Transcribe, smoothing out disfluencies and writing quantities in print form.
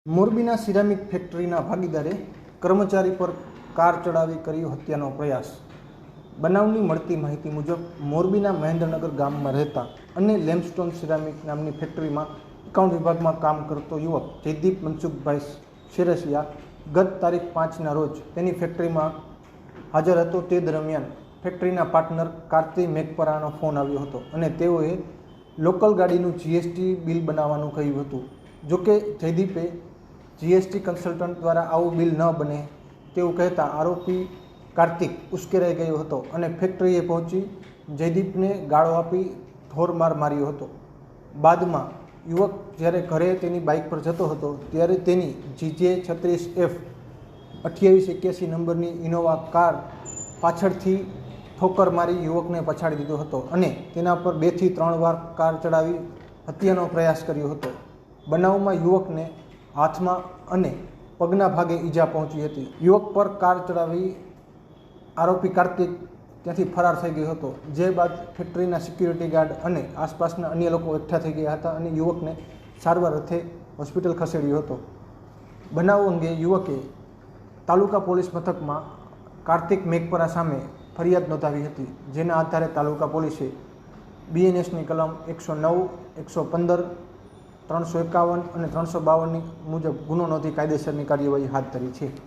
મોરબીના સિરામિક ફેક્ટરીના ભાગીદારે કર્મચારી પર કાર ચડાવી કર્યો હત્યાનો પ્રયાસ. બનાવની મળતી માહિતી મુજબ મોરબીના મહેન્દ્રનગર ગામમાં રહેતા અને લેમસ્ટોન સિરામિક નામની ફેક્ટરીમાં એકાઉન્ટ વિભાગમાં કામ કરતો યુવક જયદીપ મનસુખભાઈ શેરસિયા ગત તારીખ 5ના રોજ તેની ફેક્ટરીમાં હાજર હતો. તે દરમિયાન ફેક્ટરીના પાર્ટનર કાર્તિક મેઘપરાનો ફોન આવ્યો હતો અને તેઓએ લોકલ ગાડીનું જીએસટી બિલ બનાવવાનું કહ્યું હતું. જોકે જયદીપે જીએસટી કન્સલ્ટન્ટ દ્વારા આવું બિલ ન બને તેવું કહેતા આરોપી કાર્તિક ઉશ્કેરાઈ ગયો હતો અને ફેક્ટરીએ પહોંચી જયદીપને ગાળો આપી ઠોરમાર માર્યો હતો. બાદમાં યુવક જ્યારે ઘરે તેની બાઇક પર જતો હતો ત્યારે તેની GJ36F 2881 નંબરની ઇનોવા કાર પાછળથી ઠોકર મારી યુવકને પછાડી દીધો હતો અને તેના પર 2 થી 3 વાર કાર ચડાવી હત્યાનો પ્રયાસ કર્યો હતો. બનાવમાં યુવકને હાથમાં અને પગના ભાગે ઈજા પહોંચી હતી. યુવક પર કાર ચડાવી આરોપી કાર્તિક ત્યાંથી ફરાર થઈ ગયો હતો. જે બાદ ફેક્ટરીના સિક્યુરિટી ગાર્ડ અને આસપાસના અન્ય લોકો એકઠા થઈ ગયા હતા અને યુવકને સારવાર અર્થે હોસ્પિટલ ખસેડ્યો હતો. બનાવ અંગે યુવકે તાલુકા પોલીસ મથકમાં કાર્તિક મેઘપરા સામે ફરિયાદ નોંધાવી હતી, જેના આધારે તાલુકા પોલીસે BNSની કલમ 109, 115, 351 અને 352 મુજબ ગુનો નોંધી કાયદેસરની કાર્યવાહી હાથ ધરી છે.